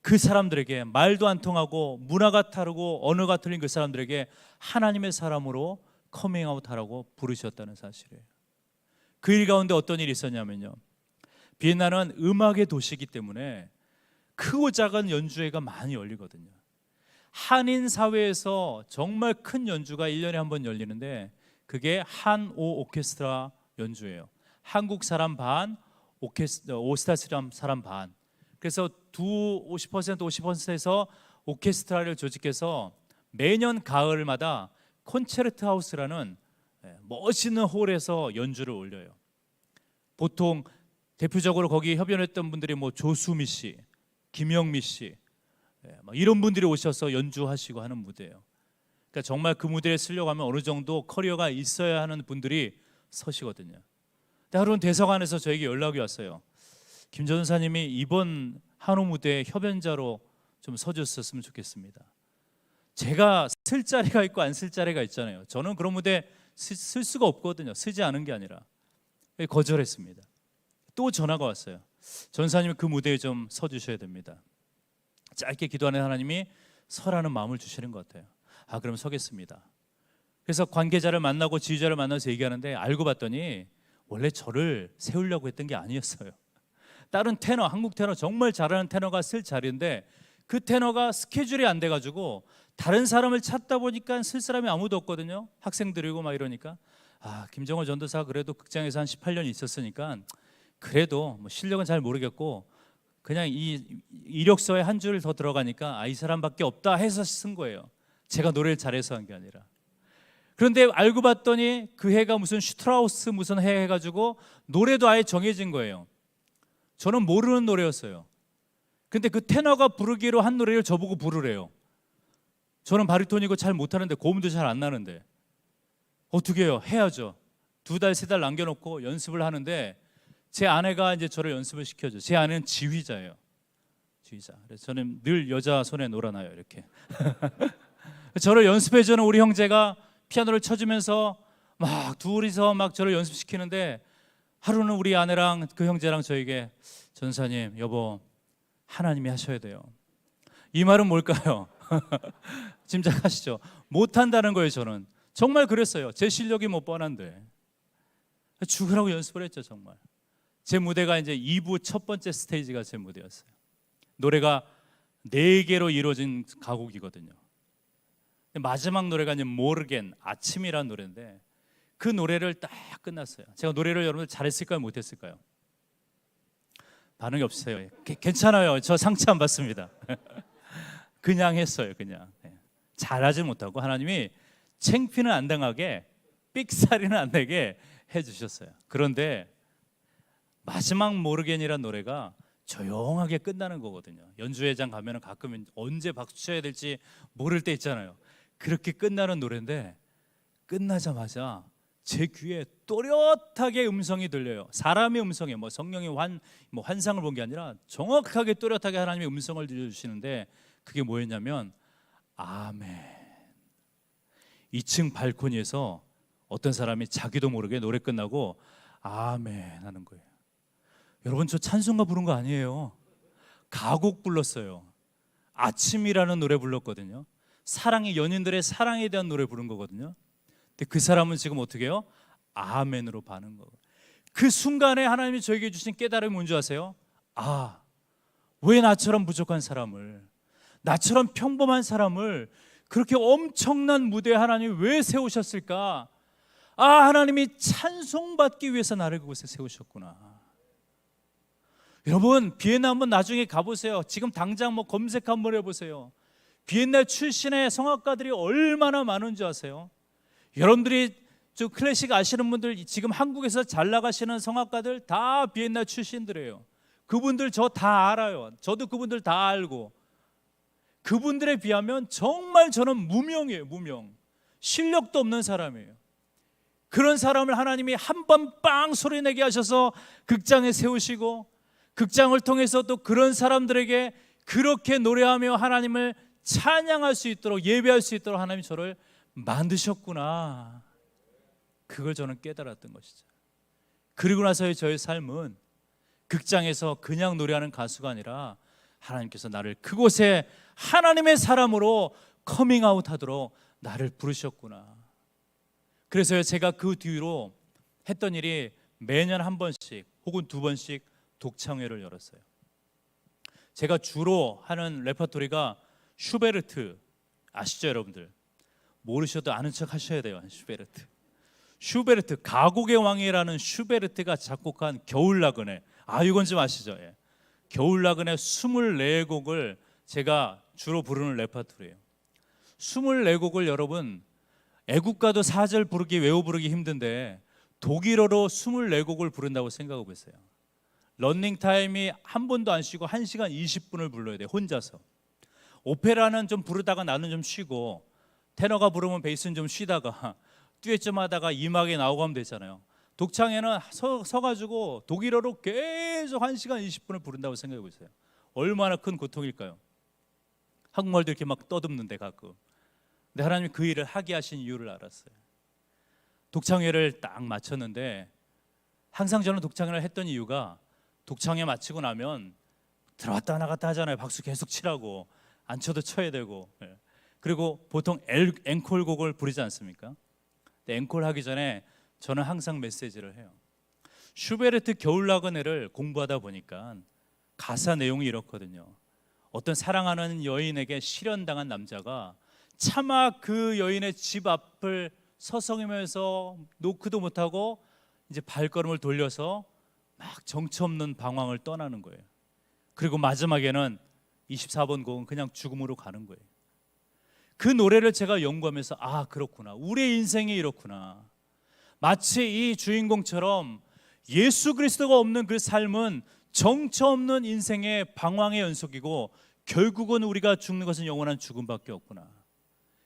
그 사람들에게, 말도 안 통하고 문화가 다르고 언어가 틀린 그 사람들에게 하나님의 사람으로 커밍아웃하라고 부르셨다는 사실이에요. 그 일 가운데 어떤 일이 있었냐면요, 비엔나는 음악의 도시이기 때문에 크고 작은 연주회가 많이 열리거든요. 한인 사회에서 정말 큰 연주가 1년에 한 번 열리는데 그게 한오 오케스트라 연주예요. 한국 사람 반, 오스트리아 사람 반. 그래서 두 50% 50%에서 오케스트라를 조직해서 매년 가을마다 콘체르트 하우스라는 멋있는 홀에서 연주를 올려요. 보통 대표적으로 거기 협연했던 분들이 뭐 조수미 씨, 김영미 씨 이런 분들이 오셔서 연주하시고 하는 무대예요. 그러니까 정말 그 무대에 쓰려고 하면 어느 정도 커리어가 있어야 하는 분들이 서시거든요. 근데 하루는 대사관에서 저에게 연락이 왔어요. 김 전사님이 이번 한우 무대에 협연자로 좀 서주셨으면 좋겠습니다. 제가 쓸 자리가 있고 안 쓸 자리가 있잖아요. 저는 그런 무대 쓸 수가 없거든요. 쓰지 않은 게 아니라 거절했습니다. 또 전화가 왔어요. 전사님이 그 무대에 좀 서주셔야 됩니다. 짧게 기도하는 하나님이 서라는 마음을 주시는 것 같아요. 아, 그럼 서겠습니다. 그래서 관계자를 만나고 지휘자를 만나서 얘기하는데 알고 봤더니 원래 저를 세우려고 했던 게 아니었어요. 다른 테너, 한국 테너 정말 잘하는 테너가 쓸 자리인데 그 테너가 스케줄이 안 돼가지고 다른 사람을 찾다 보니까 쓸 사람이 아무도 없거든요. 학생들이고 막 이러니까 아, 김정호 전도사가 그래도 극장에서 한 18년 있었으니까 그래도 뭐 실력은 잘 모르겠고 그냥 이 이력서에 한 줄 더 들어가니까 아, 이 사람밖에 없다 해서 쓴 거예요. 제가 노래를 잘해서 한 게 아니라. 그런데 알고 봤더니 그 해가 무슨 슈트라우스 무슨 해 해가지고 노래도 아예 정해진 거예요. 저는 모르는 노래였어요. 근데 그 테너가 부르기로 한 노래를 저보고 부르래요. 저는 바리톤이고 잘 못하는데 고음도 잘 안 나는데 어떻게 해요? 해야죠. 2달 3달 남겨놓고 연습을 하는데 제 아내가 이제 저를 연습을 시켜줘. 제 아내는 지휘자예요. 지휘자. 그래서 저는 늘 여자 손에 놀아놔요. 이렇게. 저를 연습해주는 우리 형제가 피아노를 쳐주면서 막 둘이서 막 저를 연습시키는데 하루는 우리 아내랑 그 형제랑 저에게 전사님, 여보, 하나님이 하셔야 돼요. 이 말은 뭘까요? 짐작하시죠? 못한다는 거예요. 저는 정말 그랬어요. 제 실력이 뭐 뻔한데 죽으라고 연습을 했죠. 정말 제 무대가 이제 2부 첫 번째 스테이지가 제 무대였어요. 노래가 4개로 이루어진 가곡이거든요. 마지막 노래가 이제 모르겐, 아침이라는 노래인데 그 노래를 딱 끝났어요. 제가 노래를 여러분들 잘했을까요? 못했을까요? 반응이 없으세요. 괜찮아요. 저 상처 안 받습니다. 그냥 했어요. 그냥 잘하지 못하고 하나님이 창피는 안 당하게 삑사리는 안 내게 해주셨어요. 그런데 마지막 모르겐이라는 노래가 조용하게 끝나는 거거든요. 연주회장 가면 가끔 언제 박수 쳐야 될지 모를 때 있잖아요. 그렇게 끝나는 노래인데 끝나자마자 제 귀에 또렷하게 음성이 들려요. 사람의 음성에 뭐 성령의 환상을 본 게 아니라 정확하게 또렷하게 하나님의 음성을 들려주시는데 그게 뭐였냐면 아멘. 2층 발코니에서 어떤 사람이 자기도 모르게 노래 끝나고 아멘 하는 거예요. 여러분 저 찬송가 부른 거 아니에요. 가곡 불렀어요. 아침이라는 노래 불렀거든요. 사랑의 연인들의 사랑에 대한 노래 부른 거거든요. 근데 그 사람은 지금 어떻게 해요? 아멘으로 반응 거고. 그 순간에 하나님이 저에게 주신 깨달음이 뭔지 아세요? 아, 왜 나처럼 부족한 사람을, 나처럼 평범한 사람을 그렇게 엄청난 무대에 하나님이 왜 세우셨을까? 아, 하나님이 찬송받기 위해서 나를 그곳에 세우셨구나. 여러분 비엔나 한번 나중에 가보세요. 지금 당장 뭐 검색 한번 해보세요. 비엔나 출신의 성악가들이 얼마나 많은지 아세요? 여러분들이 저 클래식 아시는 분들 지금 한국에서 잘 나가시는 성악가들 다 비엔나 출신들이에요. 그분들 저 다 알아요. 저도 그분들 다 알고. 그분들에 비하면 정말 저는 무명이에요. 무명. 실력도 없는 사람이에요. 그런 사람을 하나님이 한 번 빵 소리 내게 하셔서 극장에 세우시고 극장을 통해서 또 그런 사람들에게 그렇게 노래하며 하나님을 찬양할 수 있도록 예배할 수 있도록 하나님이 저를 만드셨구나. 그걸 저는 깨달았던 것이죠. 그리고 나서의 저의 삶은 극장에서 그냥 노래하는 가수가 아니라 하나님께서 나를 그곳에 하나님의 사람으로 커밍아웃 하도록 나를 부르셨구나. 그래서 제가 그 뒤로 했던 일이 매년 한 번씩 혹은 2번씩 독창회를 열었어요. 제가 주로 하는 레퍼토리가 슈베르트 아시죠, 여러분들? 모르셔도 아는 척 하셔야 돼요. 슈베르트 가곡의 왕이라는 슈베르트가 작곡한 겨울나그네. 이건 좀 아시죠? 예. 겨울나그네 24곡을 제가 주로 부르는 레퍼토리예요. 24곡을 여러분 애국가도 4절 외워 부르기 힘든데 독일어로 24곡을 부른다고 생각해 보세요. 러닝 타임이 한 번도 안 쉬고 1시간 20분을 불러야 돼요. 혼자서. 오페라는 좀 부르다가 나는 좀 쉬고, 테너가 부르면 베이스는 좀 쉬다가 듀엣 좀 하다가 이막에 나오고 하면 되잖아요. 독창회는 서가지고 독일어로 계속 1시간 20분을 부른다고 생각해 보세요. 얼마나 큰 고통일까요? 한국말도 이렇게 막 떠듬는데 가끔. 근데 하나님이 그 일을 하게 하신 이유를 알았어요. 독창회를 딱 마쳤는데, 항상 저는 독창회를 했던 이유가 독창회 마치고 나면 들어왔다 나갔다 하잖아요. 박수 계속 치라고. 안 쳐도 쳐야 되고. 그리고 보통 앵콜곡을 부르지 않습니까? 근데 앵콜 하기 전에 저는 항상 메시지를 해요. 슈베르트 겨울나그네를 공부하다 보니까 가사 내용이 이렇거든요. 어떤 사랑하는 여인에게 실현당한 남자가 차마 그 여인의 집 앞을 서성이면서 노크도 못하고 이제 발걸음을 돌려서 막 정처 없는 방황을 떠나는 거예요. 그리고 마지막에는 24번 곡은 그냥 죽음으로 가는 거예요. 그 노래를 제가 연구하면서 그렇구나, 우리의 인생이 이렇구나. 마치 이 주인공처럼 예수 그리스도가 없는 그 삶은 정처 없는 인생의 방황의 연속이고 결국은 우리가 죽는 것은 영원한 죽음밖에 없구나.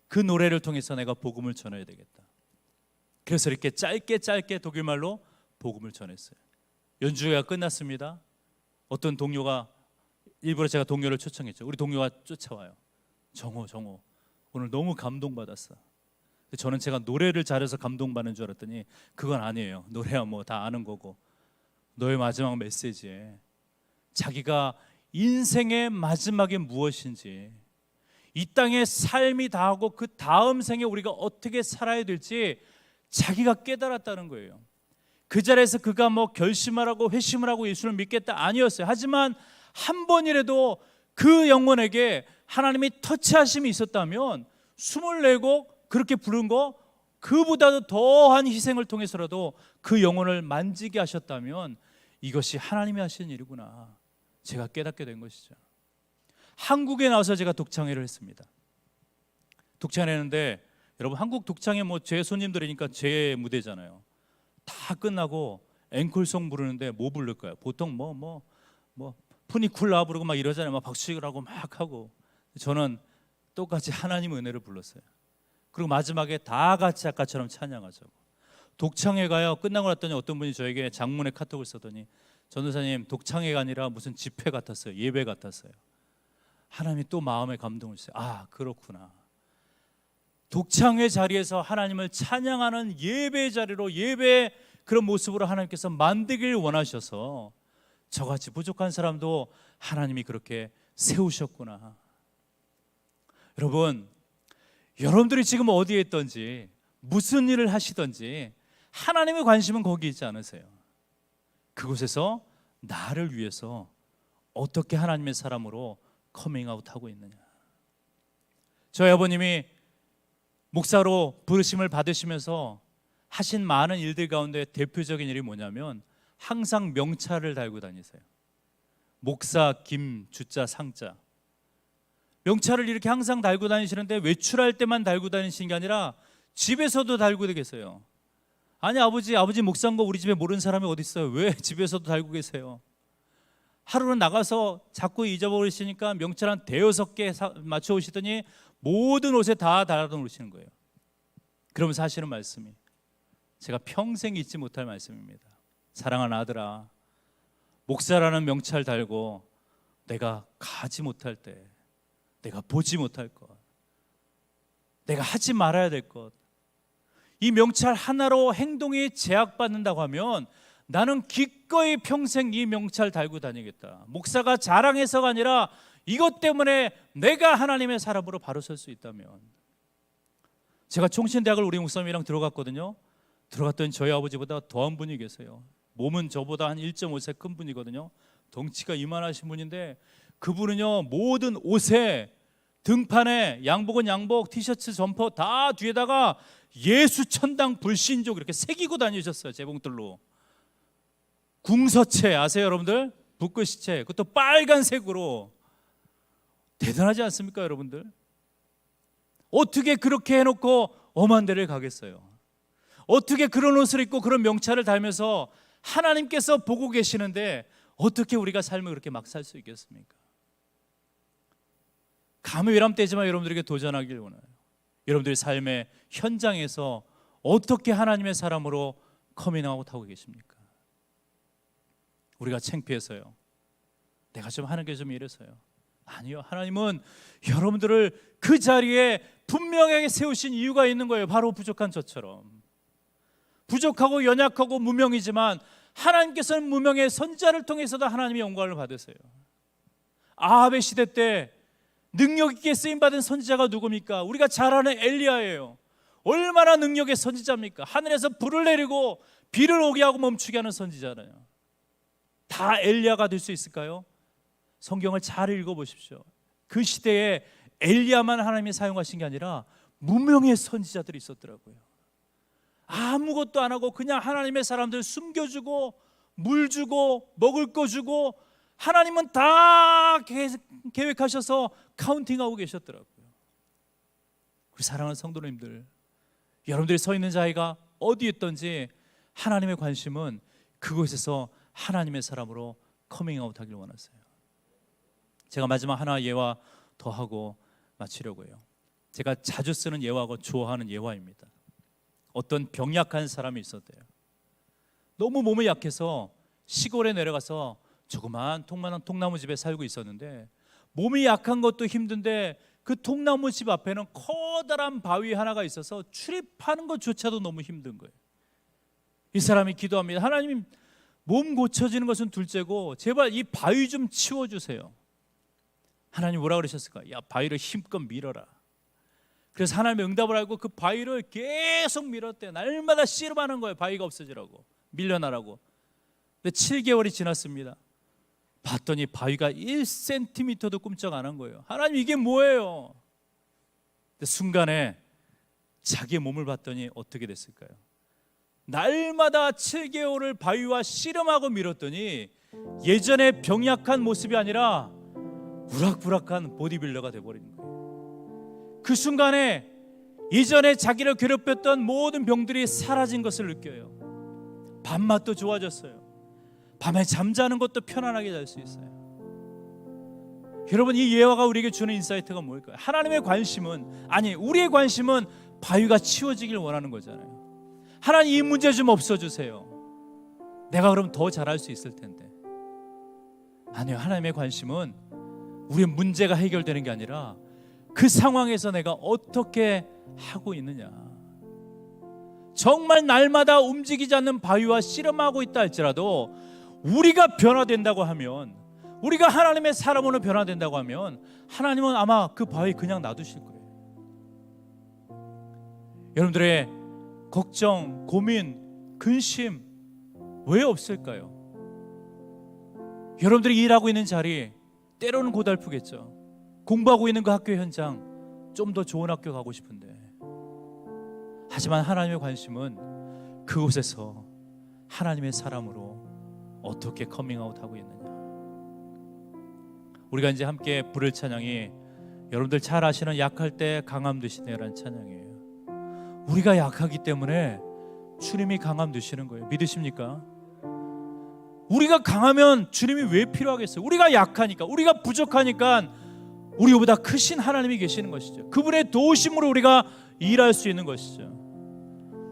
그 노래를 통해서 내가 복음을 전해야 되겠다. 그래서 이렇게 짧게 독일말로 복음을 전했어요. 연주회가 끝났습니다. 어떤 동료가, 일부러 제가 동료를 초청했죠. 우리 동료가 쫓아와요. 정호 오늘 너무 감동받았어. 저는 제가 노래를 잘해서 감동받는 줄 알았더니 그건 아니에요. 노래야 뭐 다 아는 거고, 너의 마지막 메시지에 자기가 인생의 마지막이 무엇인지, 이 땅의 삶이 다하고 그 다음 생에 우리가 어떻게 살아야 될지 자기가 깨달았다는 거예요. 그 자리에서 그가 뭐 결심을 하고 회심을 하고 예수를 믿겠다 아니었어요. 하지만 한 번이라도 그 영혼에게 하나님이 터치하심이 있었다면 24곡 그렇게 부른 거, 그보다도 더한 희생을 통해서라도 그 영혼을 만지게 하셨다면 이것이 하나님이 하시는 일이구나, 제가 깨닫게 된 것이죠. 한국에 나와서 제가 독창회를 했습니다. 독창회를 했는데 여러분, 한국 독창회 뭐 제 손님들이니까 제 무대잖아요. 다 끝나고 앵콜송 부르는데 뭐 부를까요? 보통 뭐 푸니쿨라 부르고 막 이러잖아요. 막 박수치고 막 하고. 저는 똑같이 하나님 은혜를 불렀어요. 그리고 마지막에 다 같이 아까처럼 찬양하자고. 독창회가요, 끝나고 났더니 어떤 분이 저에게 장문의 카톡을 써더니, 전도사님, 독창회가 아니라 무슨 집회 같았어요. 예배 같았어요. 하나님이 또 마음에 감동을 주세요. 그렇구나. 독창회 자리에서 하나님을 찬양하는 예배 자리로, 예배 그런 모습으로 하나님께서 만들길 원하셔서 저같이 부족한 사람도 하나님이 그렇게 세우셨구나. 여러분들이 지금 어디에 있든지 무슨 일을 하시든지 하나님의 관심은 거기 있지 않으세요? 그곳에서 나를 위해서 어떻게 하나님의 사람으로 커밍아웃하고 있느냐. 저희 아버님이 목사로 부르심을 받으시면서 하신 많은 일들 가운데 대표적인 일이 뭐냐면 항상 명찰을 달고 다니세요. 목사 김 주자 상자. 명찰을 이렇게 항상 달고 다니시는데 외출할 때만 달고 다니시는 게 아니라 집에서도 달고 계세요. 아니 아버지 목사인 거 우리 집에 모르는 사람이 어디 있어요? 왜 집에서도 달고 계세요? 하루는 나가서 자꾸 잊어버리시니까 명찰 한 5-6개 맞춰 오시더니 모든 옷에 다 달아 놓으시는 거예요. 그러면서 하시는 말씀이 제가 평생 잊지 못할 말씀입니다. 사랑하는 아들아, 목사라는 명찰 달고 내가 가지 못할 때, 내가 보지 못할 것, 내가 하지 말아야 될 것, 이 명찰 하나로 행동이 제약받는다고 하면 나는 기꺼이 평생 이 명찰 달고 다니겠다. 목사가 자랑해서가 아니라 이것 때문에 내가 하나님의 사람으로 바로 설 수 있다면. 제가 총신대학을 우리 목사님이랑 들어갔거든요. 들어갔더니 저희 아버지보다 더한 분이 계세요. 몸은 저보다 한 1.5세 큰 분이거든요. 덩치가 이만하신 분인데 그분은요 모든 옷에 등판에 양복은 양복, 티셔츠, 점퍼 다 뒤에다가 예수 천당 불신족 이렇게 새기고 다니셨어요. 재봉틀로. 궁서체 아세요 여러분들? 붓글씨체, 그것도 빨간색으로. 대단하지 않습니까 여러분들? 어떻게 그렇게 해놓고 엄한 데를 가겠어요? 어떻게 그런 옷을 입고 그런 명찰을 달면서 하나님께서 보고 계시는데 어떻게 우리가 삶을 그렇게 막 살 수 있겠습니까? 감히 외람되지만 여러분들에게 도전하길 원해요. 여러분들의 삶의 현장에서 어떻게 하나님의 사람으로 커밍아웃 하고 계십니까? 우리가 창피해서요, 내가 좀 하는 게 좀 이래서요. 아니요, 하나님은 여러분들을 그 자리에 분명하게 세우신 이유가 있는 거예요. 바로 부족한 저처럼 부족하고 연약하고 무명이지만 하나님께서는 무명의 선지자를 통해서도 하나님의 영광을 받으세요. 아합의 시대 때 능력 있게 쓰임받은 선지자가 누굽니까? 우리가 잘 아는 엘리야예요. 얼마나 능력의 선지자입니까? 하늘에서 불을 내리고 비를 오게 하고 멈추게 하는 선지자잖아요. 다 엘리야가 될 수 있을까요? 성경을 잘 읽어보십시오. 그 시대에 엘리야만 하나님이 사용하신 게 아니라 무명의 선지자들이 있었더라고요. 아무것도 안 하고 그냥 하나님의 사람들 숨겨주고 물 주고 먹을 거 주고 하나님은 다 계획하셔서 카운팅하고 계셨더라고요. 우리 사랑하는 성도님들, 여러분들이 서 있는 자리가 어디에 있든지 하나님의 관심은 그곳에서 하나님의 사람으로 커밍아웃 하길 원하세요. 제가 마지막 하나 예화 더 하고 마치려고 해요. 제가 자주 쓰는 예화고 좋아하는 예화입니다. 어떤 병약한 사람이 있었대요. 너무 몸이 약해서 시골에 내려가서 조그만 통나무 집에 살고 있었는데 몸이 약한 것도 힘든데 그 통나무 집 앞에는 커다란 바위 하나가 있어서 출입하는 것조차도 너무 힘든 거예요. 이 사람이 기도합니다. 하나님, 몸 고쳐지는 것은 둘째고 제발 이 바위 좀 치워주세요. 하나님 뭐라 그러셨을까? 야, 바위를 힘껏 밀어라. 그래서 하나님의 응답을 알고 그 바위를 계속 밀었대. 날마다 씨름하는 거예요. 바위가 없어지라고, 밀려나라고. 근데 7개월이 지났습니다. 봤더니 바위가 1cm도 꿈쩍 안 한 거예요. 하나님, 이게 뭐예요? 근데 순간에 자기의 몸을 봤더니 어떻게 됐을까요? 날마다 7개월을 바위와 씨름하고 밀었더니 예전에 병약한 모습이 아니라 우락부락한 보디빌더가 돼버린 거예요. 그 순간에 이전에 자기를 괴롭혔던 모든 병들이 사라진 것을 느껴요. 밥맛도 좋아졌어요. 밤에 잠자는 것도 편안하게 잘 수 있어요. 여러분, 이 예화가 우리에게 주는 인사이트가 뭘까요? 하나님의 관심은, 아니 우리의 관심은 바위가 치워지길 원하는 거잖아요. 하나님, 이 문제 좀 없어주세요. 내가 그럼 더 잘할 수 있을 텐데. 아니요, 하나님의 관심은 우리의 문제가 해결되는 게 아니라 그 상황에서 내가 어떻게 하고 있느냐. 정말 날마다 움직이지 않는 바위와 씨름하고 있다 할지라도 우리가 변화된다고 하면, 우리가 하나님의 사람으로 변화된다고 하면 하나님은 아마 그 바위 그냥 놔두실 거예요. 여러분들의 걱정, 고민, 근심 왜 없을까요? 여러분들이 일하고 있는 자리 때로는 고달프겠죠. 공부하고 있는 그 학교 현장 좀 더 좋은 학교 가고 싶은데, 하지만 하나님의 관심은 그곳에서 하나님의 사람으로 어떻게 커밍아웃하고 있느냐. 우리가 이제 함께 부를 찬양이 여러분들 잘 아시는 약할 때 강함 되시네라는 찬양이에요. 우리가 약하기 때문에 주님이 강함 되시는 거예요. 믿으십니까? 우리가 강하면 주님이 왜 필요하겠어요? 우리가 약하니까, 우리가 부족하니까 우리보다 크신 하나님이 계시는 것이죠. 그분의 도우심으로 우리가 일할 수 있는 것이죠.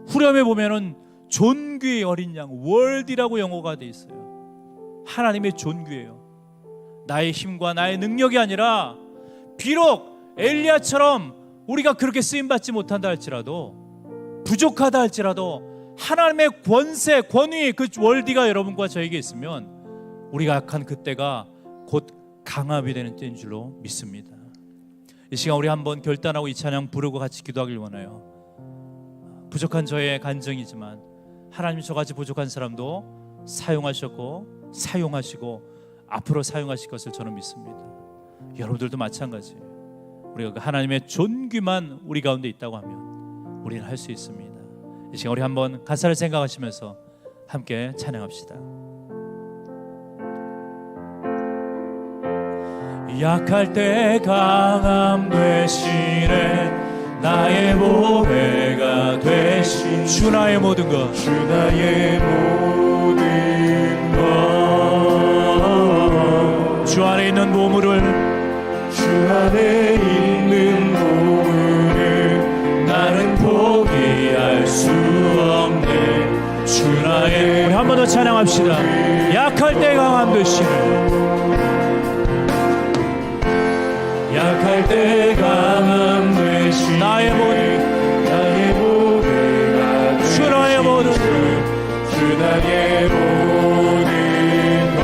후렴에 보면은 존귀의 어린 양, 월드라고 영어가 돼 있어요. 하나님의 존귀예요. 나의 힘과 나의 능력이 아니라, 비록 엘리야처럼 우리가 그렇게 쓰임받지 못한다 할지라도, 부족하다 할지라도 하나님의 권세, 권위, 그 월드가 여러분과 저에게 있으면 우리가 약한 그때가 곧 강압이 되는 때인 줄로 믿습니다. 이 시간 우리 한번 결단하고 이 찬양 부르고 같이 기도하길 원해요. 부족한 저의 간증이지만 하나님, 저같이 부족한 사람도 사용하셨고 사용하시고 앞으로 사용하실 것을 저는 믿습니다. 여러분들도 마찬가지예요. 우리가 그 하나님의 존귀만 우리 가운데 있다고 하면 우리는 할 수 있습니다. 이 시간 우리 한번 가사를 생각하시면서 함께 찬양합시다. 약할 때 강함 되시네 나의 보배가 되신 주 나의 모든 것 주 나의 모든 것 주 안에 있는 보물을 주 안에 있는 보물을 나는 포기할 수 없네 주 나의 우리 한 번 더 찬양합시다. 약할 때 강함 되시네 약할 때 강함 되신 나의 모든 나의 보배가 주 나의 모든 주 나의 모든 것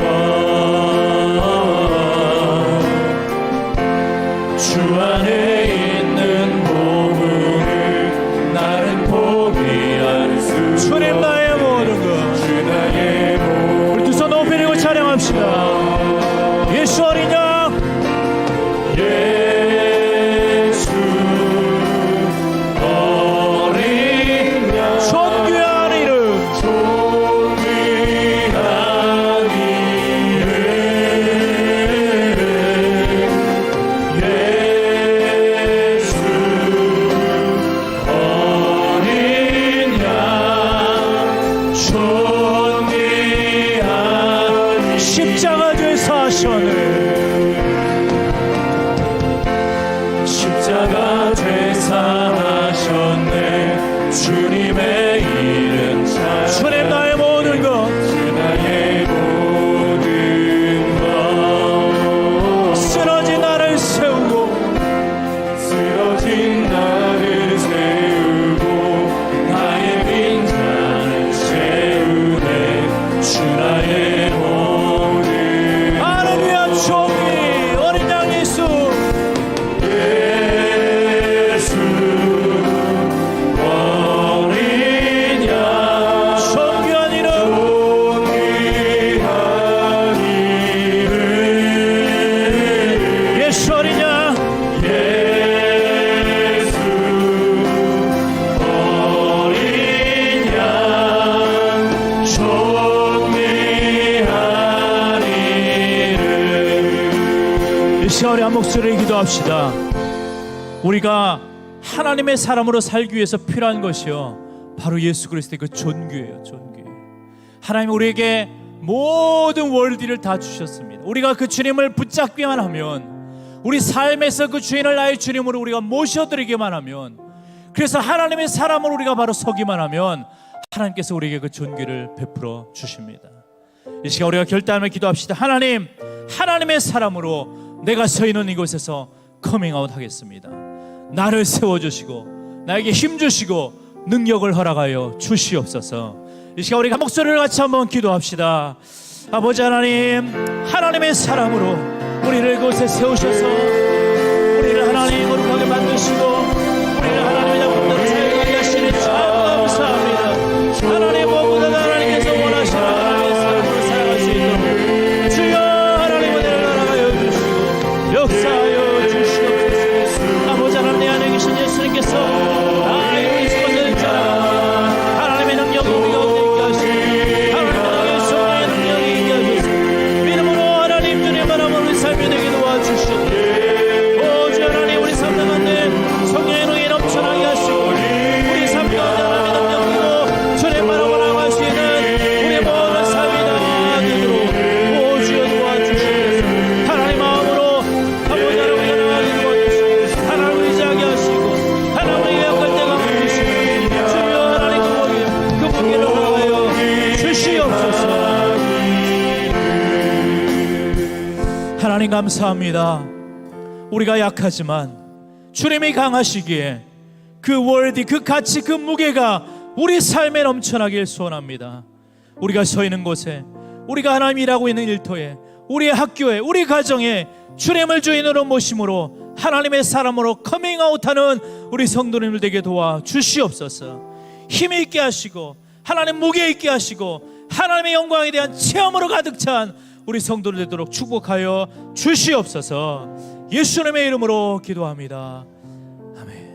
주 안에 있는 보물을 나는 포기할 수 주님 나의 모든 것 주 나의 모든 우리 두 손 높이 들고 찬양합시다. 예수 어린 양 예수 어린 양 존귀한 이름 존귀한 이름 예수 어린 양 존귀한 십자가 죄사 하셨네 십자가 죄사하셨네 주님의 이름 참 주님 나의 모든 것 나의 모든 것 쓰러진 나를 세우고 쓰러진 나를 세우고 나의 빈잔을 채우네 주 나의 모든 나를 위한 종이 어린 양 예수 예수 어린 양 존귀한 이름 존귀한 이름 예수 어린 양 예수 어린 양 존귀한 이름 이 시간에 한 목소리를 기도합시다. 우리가 하나님의 사람으로 살기 위해서 필요한 것이요 바로 예수 그리스도의 그 존귀예요. 존귀. 하나님 우리에게 모든 월디를 다 주셨습니다. 우리가 그 주님을 붙잡기만 하면 우리 삶에서 그 주인을 나의 주님으로 우리가 모셔드리기만 하면 그래서 하나님의 사람으로 우리가 바로 서기만 하면 하나님께서 우리에게 그 존귀를 베풀어 주십니다. 이 시간 우리가 결단하며 기도합시다. 하나님 하나님의 사람으로 내가 서 있는 이곳에서 커밍아웃 하겠습니다. 나를 세워주시고 나에게 힘주시고 능력을 허락하여 주시옵소서. 이 시간 우리가 목소리를 같이 한번 기도합시다. 아버지 하나님 하나님의 사람으로 우리를 이곳에 세우셔서 우리를 하나님 거룩하게 만드시고 우리를 하나님의 작품대로 사용하게 하시니 참 감사합니다. 하나님 무엇보다 하나님께서 원하시는 하나님의 사람으로 사용할 수 있도록 주여 하나님 은혜를 허락하여 주시고 역사하여 주시옵소서. 아버지 하나님 내 안에 계신 예수님께서 나의 우리 수고자를 자라 하나님의 능력을 우리 가운데 있게 하시고 하나님의 성령의 능력이 있게 하소서. 믿음으로 하나님 주님 바라보는 우리 삶이 되게 도와주시옵소서. 오 주 하나님 우리 삶 가운데 성령의 능력이 넘쳐나게 하시고 우리 삶 가운데 하나님의 능력으로 주님 바라보라고 할 수 있는 우리의 모든 삶이 다 되도록 오 주여 도와주시옵소서. 하나님 마음으로 아버지 하나님께 나가게 도와주시고 하나님을 의지하게 하시고 하나님의 약할 때가 묻으시고 주여 하나님 그 무게를 허락하여 주시옵소서. 하나님 감사합니다. 우리가 약하지만 주님이 강하시기에 그 월드 그 가치 그 무게가 우리 삶에 넘쳐나길 소원합니다. 우리가 서 있는 곳에 우리가 하나님 일하고 있는 일터에 우리의 학교에 우리 가정에 주님을 주인으로 모심으로 하나님의 사람으로 커밍아웃하는 우리 성도님들 되게 도와 주시옵소서. 힘이 있게 하시고 하나님 무게 있게 하시고 하나님의 영광에 대한 체험으로 가득 찬 우리 성도들 되도록 축복하여 주시옵소서. 예수님의 이름으로 기도합니다. 아멘.